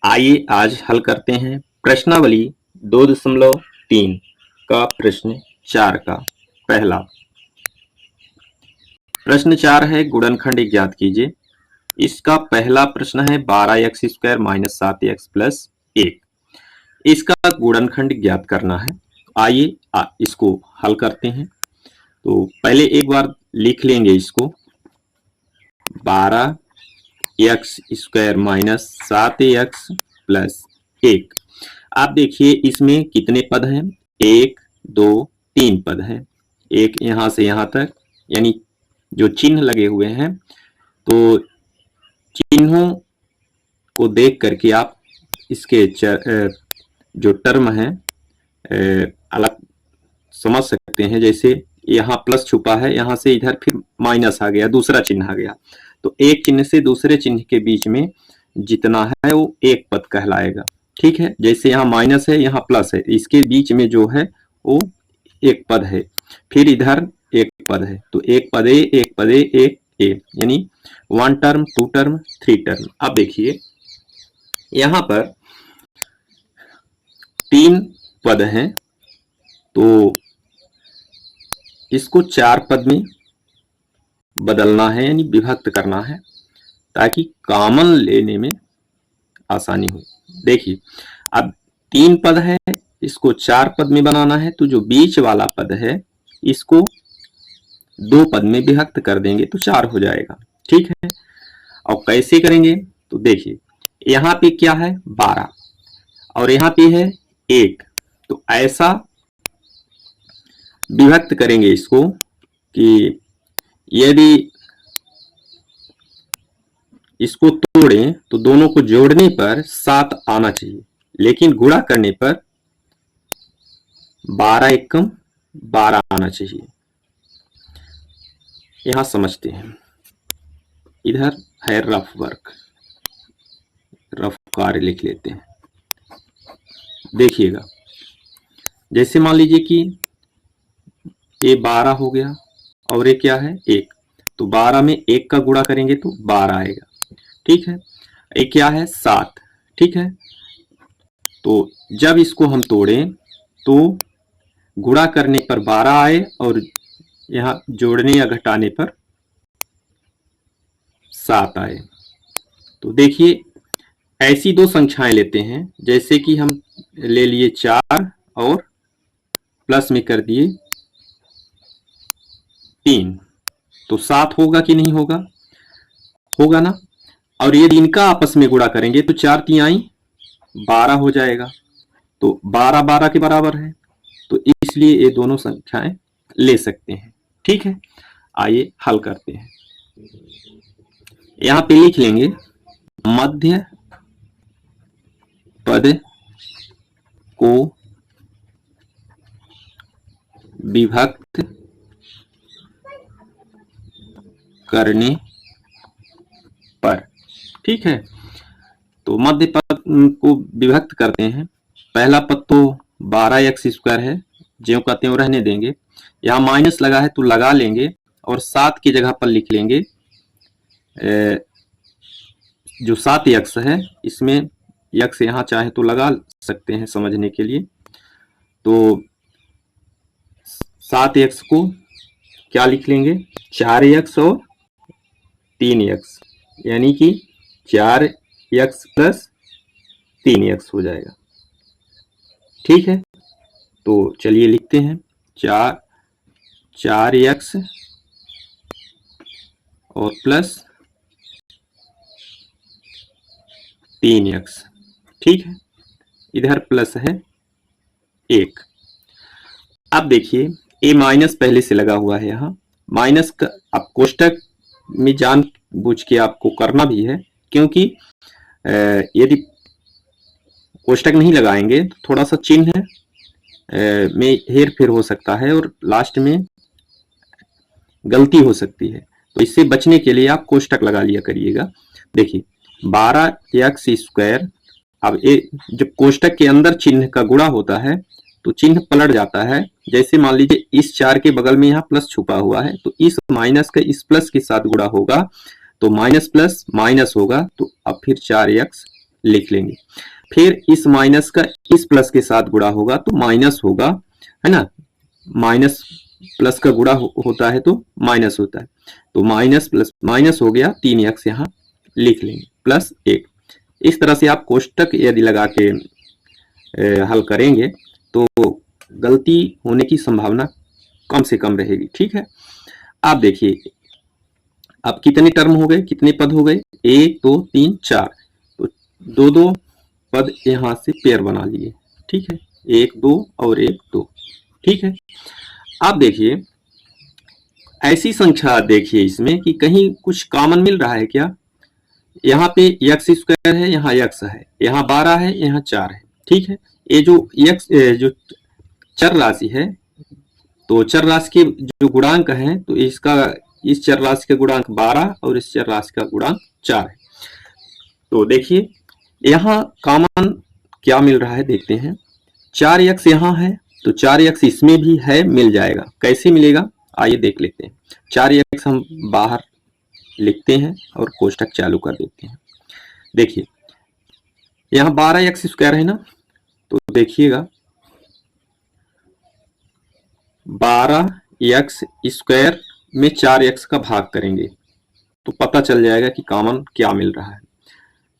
आइए आज हल करते हैं प्रश्नावली 2.3 का प्रश्न 4 का पहला प्रश्न 4 है गुणनखंड ज्ञात कीजिए। इसका पहला प्रश्न है 12x² माइनस 7x प्लस 1। इसका गुणनखंड ज्ञात करना है। आइए इसको हल करते हैं। तो पहले एक बार लिख लेंगे इसको 12x² माइनस 7x प्लस 1। आप देखिए इसमें कितने पद हैं, 1 2 3 पद हैं। एक यहां से यहां तक यानी जो चिन्ह लगे हुए हैं, तो चिन्हों को देख करके आप इसके जो टर्म है अलग समझ सकते हैं। जैसे यहाँ प्लस छुपा है, यहां से इधर फिर माइनस आ गया, दूसरा चिन्ह आ गया, तो एक चिन्ह से दूसरे चिन्ह के बीच में जितना है वो एक पद कहलाएगा। ठीक है, जैसे यहाँ माइनस है यहाँ प्लस है, इसके बीच में जो है वो एक पद है, फिर इधर एक पद है, तो एक पद ए एक पद ए एक ए, यानी 1 टर्म 2 टर्म 3 टर्म। अब देखिए यहां पर 3 पद हैं, तो इसको 4 पद में बदलना है यानी विभक्त करना है ताकि कॉमन लेने में आसानी हो। देखिए अब 3 पद है, इसको 4 पद में बनाना है, तो जो बीच वाला पद है इसको 2 पद में विभक्त कर देंगे तो 4 हो जाएगा। ठीक है, और कैसे करेंगे तो देखिए यहाँ पे क्या है 12 और यहाँ पे है 1, तो ऐसा विभक्त करेंगे इसको कि यदि इसको तोड़ें तो दोनों को जोड़ने पर 7 आना चाहिए, लेकिन गुणा करने पर 12 एकम 12 आना चाहिए। यहां समझते हैं, इधर है रफ वर्क, रफ कार्य लिख लेते हैं। देखिएगा जैसे मान लीजिए कि ये 12 हो गया और ये क्या है 1, तो 12 में 1 का गुणा करेंगे तो 12 आएगा। ठीक है, ये क्या है 7। ठीक है, तो जब इसको हम तोड़ें तो गुणा करने पर 12 आए और यहाँ जोड़ने या घटाने पर 7 आए। तो देखिए ऐसी 2 संख्याएं लेते हैं, जैसे कि हम ले लिए 4 और प्लस में कर दिए 3, तो 7 होगा कि नहीं होगा, होगा ना। और यदि इनका आपस में गुणा करेंगे तो 4 तिहाई 12 हो जाएगा, तो 12 12 के बराबर है, तो इसलिए ये दोनों संख्याएं ले सकते हैं। ठीक है, आइए हल करते हैं। यहां पे लिख लेंगे मध्य पद को विभक्त करने पर। ठीक है, तो मध्य पद को विभक्त करते हैं। पहला पद तो 12x² है, ज्यों का त्यों रहने देंगे। यहाँ माइनस लगा है तो लगा लेंगे और 7 की जगह पर लिख लेंगे जो 7x है, इसमें x यहाँ चाहे तो लगा सकते हैं समझने के लिए। तो 7x को क्या लिख लेंगे 4x और 3x, यानी कि 4x प्लस 3x हो जाएगा। ठीक है, तो चलिए लिखते हैं 4x और प्लस 3x। ठीक है, इधर प्लस है 1। अब देखिए ए माइनस पहले से लगा हुआ है, यहाँ माइनस का आप कोष्टक में जान बूझ के आपको करना भी है, क्योंकि यदि कोष्टक नहीं लगाएंगे तो थोड़ा सा चिन्ह में हेर फेर हो सकता है और लास्ट में गलती हो सकती है, तो इससे बचने के लिए आप कोष्टक लगा लिया करिएगा। देखिए 12x², अब ये जब कोष्टक के अंदर चिन्ह का गुणा होता है तो चिन्ह पलट जाता है। जैसे मान लीजिए इस 4 के बगल में यहाँ प्लस छुपा हुआ है, तो इस माइनस का इस प्लस के साथ गुणा होगा तो माइनस प्लस माइनस होगा, तो अब फिर 4x लिख लेंगे। फिर इस माइनस का इस प्लस के साथ गुणा होगा तो माइनस होगा, है ना, माइनस प्लस का गुणा होता है तो माइनस होता है, तो माइनस प्लस माइनस हो गया, 3x यहाँ लिख लेंगे प्लस 1। इस तरह से आप कोष्टक यदि लगा के हल करेंगे तो गलती होने की संभावना कम से कम रहेगी। ठीक है, आप देखिए अब कितने टर्म हो गए, कितने पद हो गए, 1 2 3 4, तो दो दो पद यहां से पेयर बना लिए। ठीक है, 1 2 और 1 2। ठीक है, आप देखिए ऐसी संख्या देखिए इसमें कि कहीं कुछ कॉमन मिल रहा है क्या। यहाँ पे एक्स स्क्वायर है, यहाँ एक्स है, यहाँ 12 है, यहाँ 4 है। ठीक है, ये जो एक्स जो चर राशि है, तो चर राशि के जो गुणांक है, तो इसका इस चर राशि का गुणांक 12 और इस चर राशि का गुणांक 4 है। तो देखिए यहाँ कॉमन क्या मिल रहा है देखते हैं। 4x यहाँ है तो 4x इसमें भी है, मिल जाएगा। कैसे मिलेगा आइए देख लेते हैं। 4x हम बाहर लिखते हैं और कोष्टक चालू कर देते हैं। देखिए यहाँ 12x स्क्वायर है ना, तो देखिएगा 12x स्क्वायर में 4x का भाग करेंगे तो पता चल जाएगा कि कॉमन क्या मिल रहा है।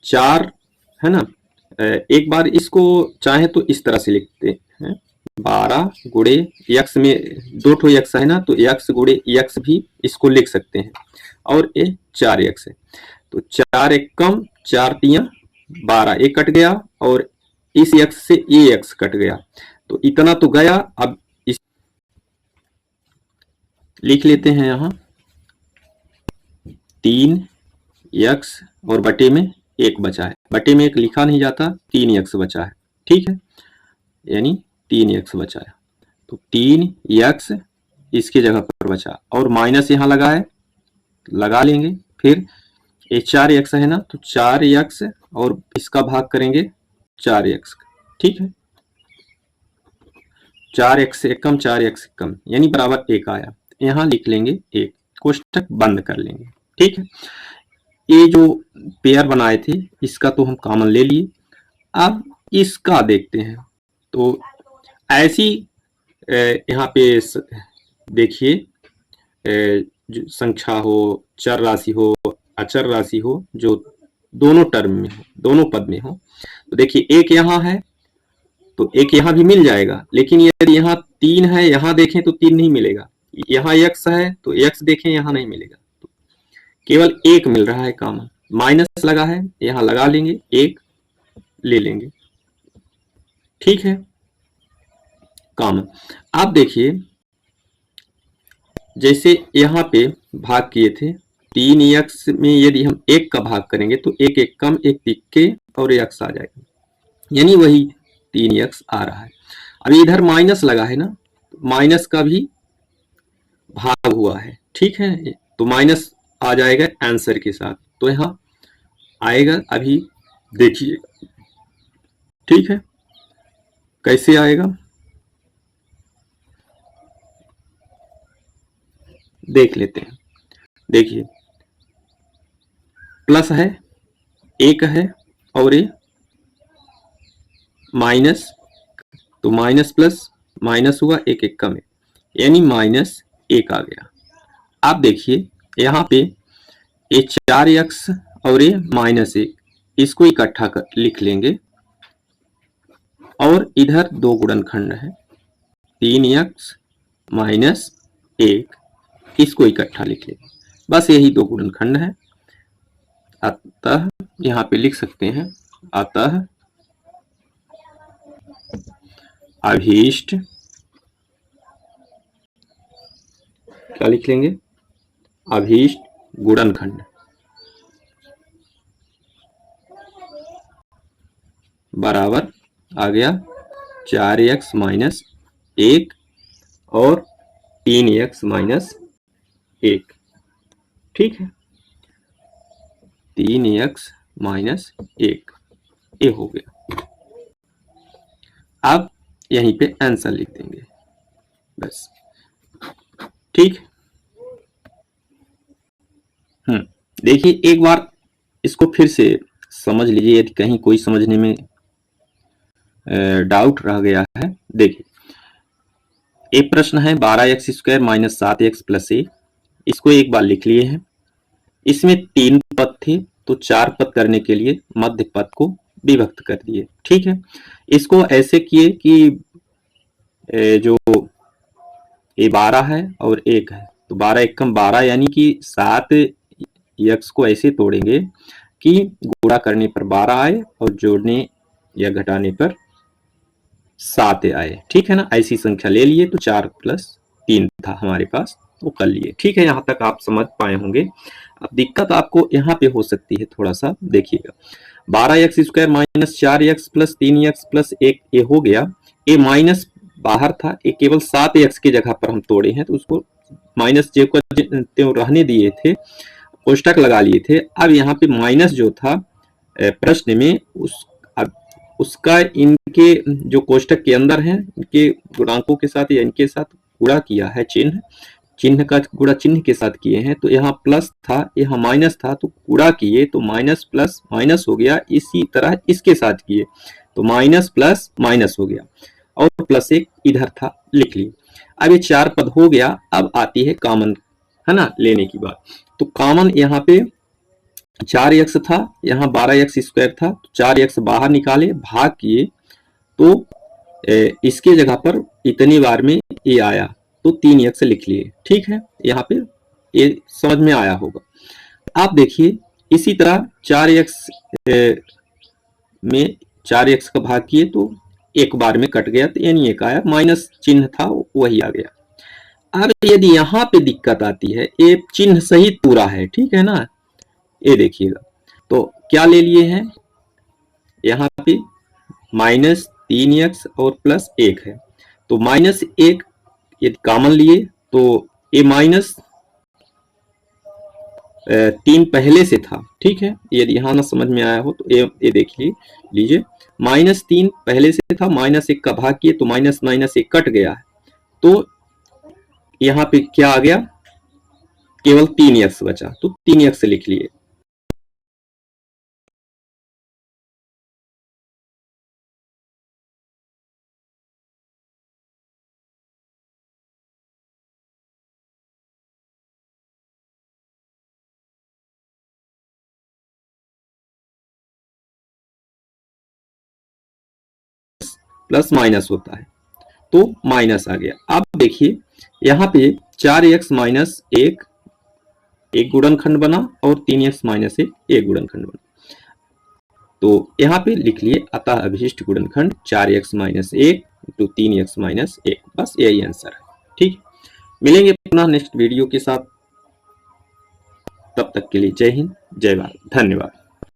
4 है ना, एक बार इसको चाहे तो इस तरह से लिखते हैं, 12 गुणे एक्स में 2 ठो एक्स है ना, तो एक्स गुणे एक्स भी इसको लिख सकते हैं, और ये 4x है, तो 4 एक कम 4 तिया 12, एक कट गया और इस x से ये x कट गया, तो इतना तो गया। अब इस लिख लेते हैं यहाँ 3x और बटे में 1 बचा है, बटे में 1 लिखा नहीं जाता, 3x बचा है। ठीक है, यानी 3x बचा है, तो 3x इसके जगह पर बचा और माइनस यहाँ लगा है, लगा लेंगे। फिर ये 4x है ना, तो 4x और इसका भाग करेंगे 4x। ठीक है, 4x से कम 4x कम यानी बराबर 1 आया, यहाँ लिख लेंगे 1, कोष्टक बंद कर लेंगे। ठीक है, ये जो पेयर बनाए थे इसका तो हम कॉमन ले लिए। अब इसका देखते हैं, तो ऐसी यहाँ पे देखिए जो संख्या हो, चर राशि हो, अचर राशि हो, जो दोनों टर्म में हो, दोनों पद में हो, तो देखिए एक यहाँ है तो एक यहाँ भी मिल जाएगा, लेकिन यदि यहाँ 3 है, यहाँ देखें तो 3 नहीं मिलेगा, यहाँ x है तो x देखें यहाँ नहीं मिलेगा, तो केवल 1 मिल रहा है कॉमन। माइनस लगा है, यहाँ लगा लेंगे, 1 ले लेंगे। ठीक है, कॉमन। आप देखिए जैसे यहाँ पे भाग किए थे 3x में यदि हम 1 का भाग करेंगे तो 1 1 कम 1 तिक्के और x आ जाएगा, यानी वही 3x आ रहा है। अब इधर माइनस लगा है ना, माइनस का भी भाग हुआ है। ठीक है, तो माइनस आ जाएगा आंसर के साथ, तो यहाँ आएगा, अभी देखिए। ठीक है, कैसे आएगा देख लेते हैं। देखिए प्लस है, 1 है और ये माइनस, तो माइनस प्लस माइनस हुआ, 1 1 कम है, यानी -1 आ गया। आप देखिए यहाँ पे ये 4x और ये -1, इसको इकट्ठा कर लिख लेंगे, और इधर 2 गुणनखंड है 3x -1, इसको इकट्ठा लिख लेंगे, बस यही 2 गुणनखंड है। अतः यहाँ पे लिख सकते हैं, अतः अभीष्ट, क्या लिख लेंगे, अभीष्ट गुणनखंड बराबर आ गया 4x -1 और 3x -1। ठीक है, 3x -1 ये हो गया। अब यहीं पे आंसर लिख देंगे बस। ठीक, देखिए एक बार इसको फिर से समझ लीजिए, यदि कहीं कोई समझने में डाउट रह गया है। देखिए, एक प्रश्न है 12x² माइनस 7x प्लस ए, इसको एक बार लिख लिए हैं। इसमें 3 पद थे, तो 4 पद करने के लिए मध्य पद को विभक्त कर दिए। ठीक है, इसको ऐसे किए कि जो ये 12 है और 1 है, तो 12 एकम 12 यानी कि 7x को ऐसे तोड़ेंगे कि गुणा करने पर 12 आए और जोड़ने या घटाने पर 7 आए। ठीक है ना, ऐसी संख्या ले लिए, तो 4 प्लस 3 था हमारे पास, वो कर लिए। ठीक है, यहाँ तक आप समझ पाए होंगे। अब दिक्कत आपको यहाँ पे हो सकती है, थोड़ा सा देखिएगा। 12x² minus 4x plus 3x plus 1 ये हो गया, ये माइनस बाहर था, ये केवल 7x की जगह पर हम तोड़े हैं, तो उसको माइनस जे को रहने दिए थे, कोष्टक लगा लिए थे। अब यहाँ पे माइनस जो था प्रश्न में, उसका इनके जो कोष्टक के अंदर है, इनके गुणांकों के साथ या इनके साथ गुणा किया है, चिन्ह का गुणा चिन्ह के साथ किए हैं। तो यहाँ प्लस था, यहाँ माइनस था, तो गुणा किए तो माइनस प्लस माइनस हो गया। इसी तरह इसके साथ किए तो माइनस प्लस माइनस हो गया, और प्लस एक इधर था, लिख लिए। अब ये 4 पद हो गया। अब आती है कॉमन, है ना, लेने की बात। तो कॉमन यहाँ पे 4x था, यहाँ 12x² था, तो 4x बाहर निकाले, भाग किए, तो इसके जगह पर इतनी बार में ये आया, तो 3x लिख लिए। ठीक है, यहाँ पे ये समझ में आया होगा। आप देखिए, इसी तरह 4x में 4x का भाग किए तो एक बार में कट गया, तो यानी एक आया, माइनस चिन्ह था वही आ गया। अब यदि यहाँ पे दिक्कत आती है, ये चिन्ह सहित पूरा है, ठीक है ना, ये देखिएगा, तो क्या ले लिए हैं, यहाँ पे माइनस 3x और प्लस 1 है, तो माइनस 1 यदि कॉमन लिए तो ये माइनस 3 पहले से था। ठीक है, यदि यहाँ ना समझ में आया हो तो ये देख लीजिए, माइनस 3 पहले से था, माइनस 1 का भाग किए तो माइनस माइनस 1 कट गया है, तो यहाँ पे क्या आ गया, केवल 3x बचा, तो 3x लिख लिए। प्लस माइनस होता है, तो माइनस आ गया। अब देखिए, यहाँ पे 4x माइनस 1 एक गुणनखंड बना और 3x माइनस 1 एक गुणनखंड बना, तो यहाँ पे लिख लिए अतः अभिशिष्ट गुणनखंड 4x माइनस 1 तो 3x माइनस 1, बस यही आंसर है। ठीक, मिलेंगे पुनः नेक्स्ट वीडियो के साथ, तब तक के लिए जय हिंद, जय भारत, धन्यवाद।